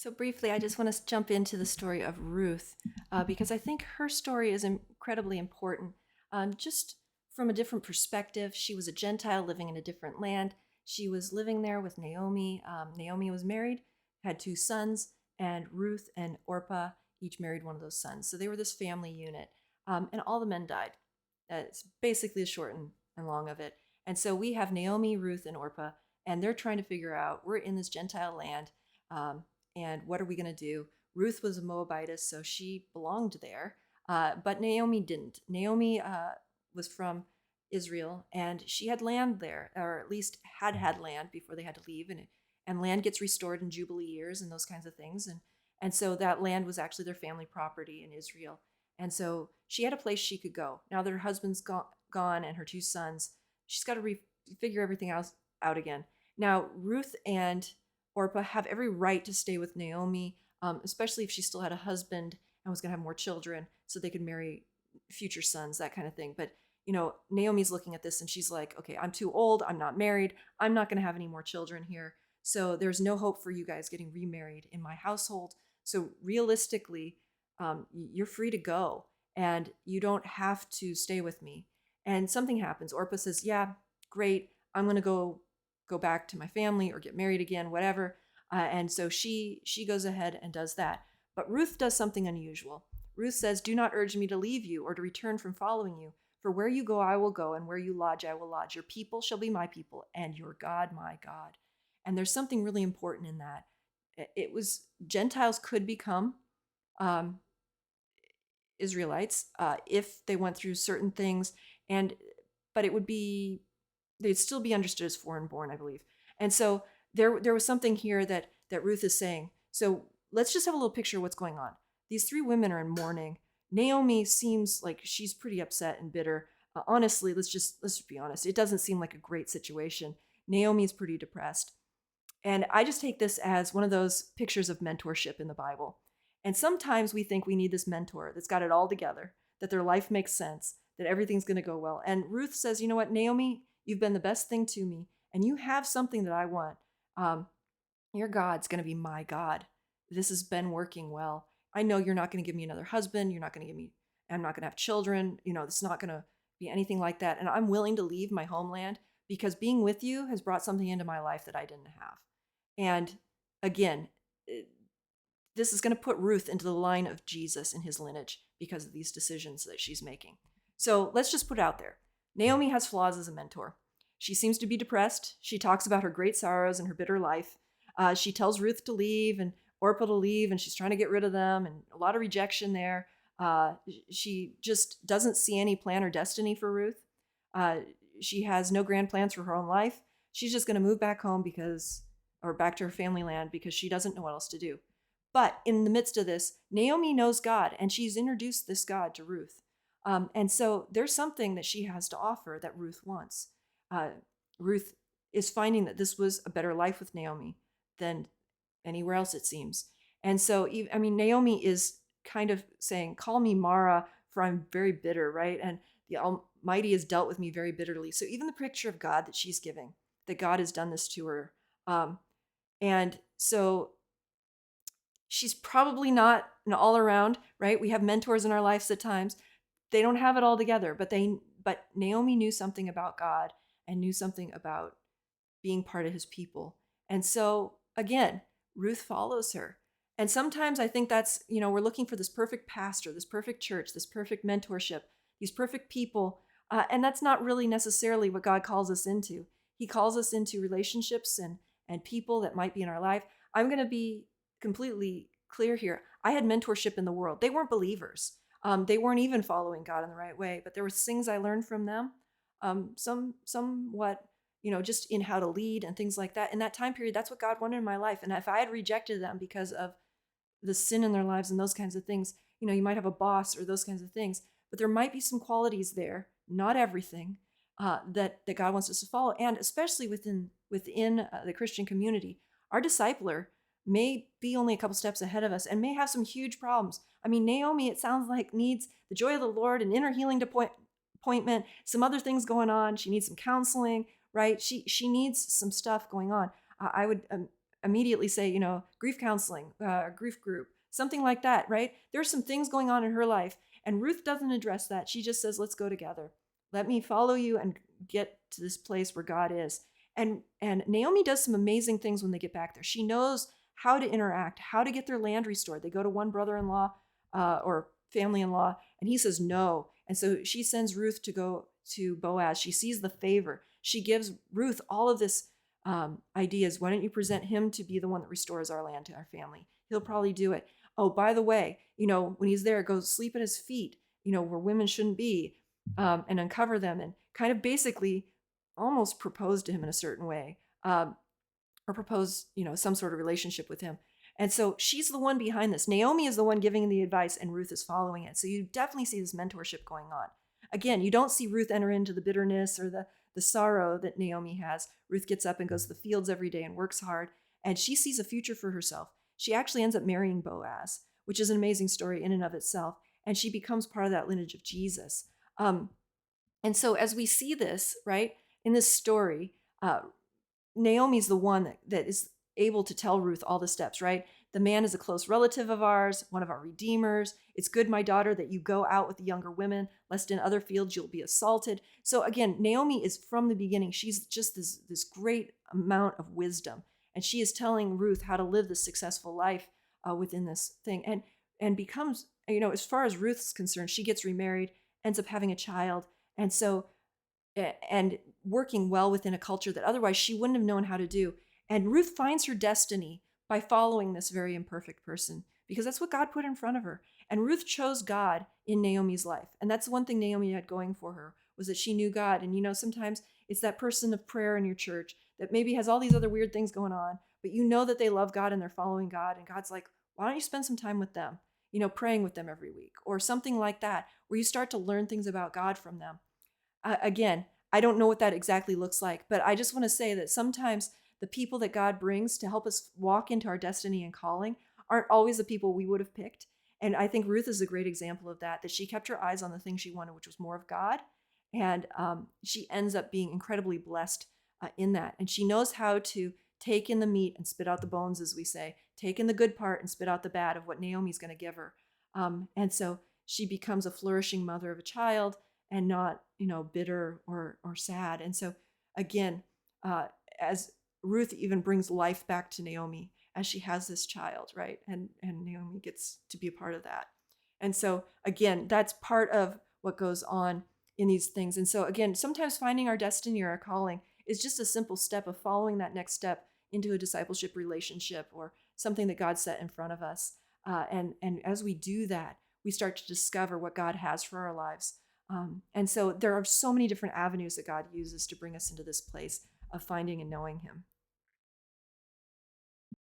So briefly, I just want to jump into the story of Ruth because I think her story is incredibly important. Just from a different perspective, she was a Gentile living in a different land. She was living there with Naomi. Naomi was married, had two sons, and Ruth and Orpah each married one of those sons. So they were this family unit, and all the men died. It's basically the short and long of it. And so we have Naomi, Ruth, and Orpah, and they're trying to figure out we're in this Gentile land. And what are we going to do? Ruth was a Moabitess, so she belonged there, but Naomi didn't. Naomi was from Israel, and she had land there, or at least had land before they had to leave, and land gets restored in Jubilee years and those kinds of things, and so that land was actually their family property in Israel, and so she had a place she could go. Now that her husband's gone and her two sons, she's got to figure everything else out again. Now Ruth and Orpah have every right to stay with Naomi, especially if she still had a husband and was going to have more children so they could marry future sons, that kind of thing. But, Naomi's looking at this and she's like, okay, I'm too old. I'm not married. I'm not going to have any more children here. So there's no hope for you guys getting remarried in my household. So realistically, you're free to go and you don't have to stay with me. And something happens. Orpah says, yeah, great. I'm going to go back to my family or get married again, whatever. And so she goes ahead and does that. But Ruth does something unusual. Ruth says, do not urge me to leave you or to return from following you. For where you go, I will go, and where you lodge, I will lodge. Your people shall be my people, and your God, my God. And there's something really important in that. It was Gentiles could become um, Israelites if they went through certain things, but they'd still be understood as foreign born, I believe. And so there was something here that Ruth is saying. So let's just have a little picture of what's going on. These three women are in mourning. Naomi seems like she's pretty upset and bitter. Honestly, let's just be honest. It doesn't seem like a great situation. Naomi's pretty depressed. And I just take this as one of those pictures of mentorship in the Bible. And sometimes we think we need this mentor that's got it all together, that their life makes sense, that everything's going to go well. And Ruth says, you know what, Naomi, you've been the best thing to me, and you have something that I want. Your God's going to be my God. This has been working well. I know you're not going to give me another husband. I'm not going to have children. It's not going to be anything like that. And I'm willing to leave my homeland because being with you has brought something into my life that I didn't have. And again, this is going to put Ruth into the line of Jesus in his lineage because of these decisions that she's making. So let's just put it out there. Naomi has flaws as a mentor. She seems to be depressed. She talks about her great sorrows and her bitter life. She tells Ruth to leave and Orpah to leave, and she's trying to get rid of them, and a lot of rejection there. She just doesn't see any plan or destiny for Ruth. She has no grand plans for her own life. She's just going to move back home or back to her family land because she doesn't know what else to do. But in the midst of this, Naomi knows God, and she's introduced this God to Ruth. And so there's something that she has to offer that Ruth wants. Ruth is finding that this was a better life with Naomi than anywhere else, it seems. And so, Naomi is kind of saying, call me Mara, for I'm very bitter, right? And the Almighty has dealt with me very bitterly. So even the picture of God that she's giving, that God has done this to her. And so she's probably not an all around, right? We have mentors in our lives at times. They don't have it all together, but Naomi knew something about God and knew something about being part of his people. And so again, Ruth follows her. And sometimes I think that's, we're looking for this perfect pastor, this perfect church, this perfect mentorship, these perfect people. And that's not really necessarily what God calls us into. He calls us into relationships and people that might be in our life. I'm going to be completely clear here. I had mentorship in the world. They weren't believers. They weren't even following God in the right way, but there were things I learned from them. Somewhat, just in how to lead and things like that. In that time period, that's what God wanted in my life. And if I had rejected them because of the sin in their lives and those kinds of things, you might have a boss or those kinds of things, but there might be some qualities there, not everything, that God wants us to follow. And especially within the Christian community, our discipler may be only a couple steps ahead of us and may have some huge problems. Naomi, it sounds like, needs the joy of the Lord, an inner healing appointment, some other things going on. She needs some counseling, right? She needs some stuff going on. I would immediately say, grief counseling, grief group, something like that, right? There's some things going on in her life, and Ruth doesn't address that. She just says, let's go together. Let me follow you and get to this place where God is. And Naomi does some amazing things when they get back there. She knows how to interact, how to get their land restored. They go to one brother-in-law or family-in-law, and he says no. And so she sends Ruth to go to Boaz. She sees the favor. She gives Ruth all of this ideas. Why don't you present him to be the one that restores our land to our family? He'll probably do it. Oh, by the way, when he's there, go sleep at his feet, where women shouldn't be, and uncover them, and kind of basically almost propose to him in a certain way, or propose, some sort of relationship with him. And so she's the one behind this. Naomi is the one giving the advice, and Ruth is following it. So you definitely see this mentorship going on. Again, you don't see Ruth enter into the bitterness or the sorrow that Naomi has. Ruth gets up and goes to the fields every day and works hard, and she sees a future for herself. She actually ends up marrying Boaz, which is an amazing story in and of itself, and she becomes part of that lineage of Jesus. And so as we see this, right, in this story, Naomi's the one that is able to tell Ruth all the steps, right? The man is a close relative of ours, one of our redeemers. It's good, my daughter, that you go out with the younger women, lest in other fields you'll be assaulted. So again, Naomi is from the beginning. She's just this great amount of wisdom. And she is telling Ruth how to live this successful life within this thing. And becomes, as far as Ruth's concerned, she gets remarried, ends up having a child. And so, and working well within a culture that otherwise she wouldn't have known how to do. And Ruth finds her destiny by following this very imperfect person, because that's what God put in front of her. And Ruth chose God in Naomi's life. And that's one thing Naomi had going for her, was that she knew God. And sometimes it's that person of prayer in your church that maybe has all these other weird things going on, but you know that they love God and they're following God. And God's like, why don't you spend some time with them, praying with them every week or something like that, where you start to learn things about God from them. Again, I don't know what that exactly looks like, but I just want to say that sometimes the people that God brings to help us walk into our destiny and calling aren't always the people we would have picked. And I think Ruth is a great example of that she kept her eyes on the thing she wanted, which was more of God. And she ends up being incredibly blessed in that. And she knows how to take in the meat and spit out the bones, as we say, take in the good part and spit out the bad of what Naomi's going to give her. And so she becomes a flourishing mother of a child, and not, bitter or sad. And so again, as Ruth even brings life back to Naomi as she has this child, right? And Naomi gets to be a part of that. And so again, that's part of what goes on in these things. And so again, sometimes finding our destiny or our calling is just a simple step of following that next step into a discipleship relationship or something that God set in front of us. And as we do that, we start to discover what God has for our lives. And so there are so many different avenues that God uses to bring us into this place of finding and knowing him.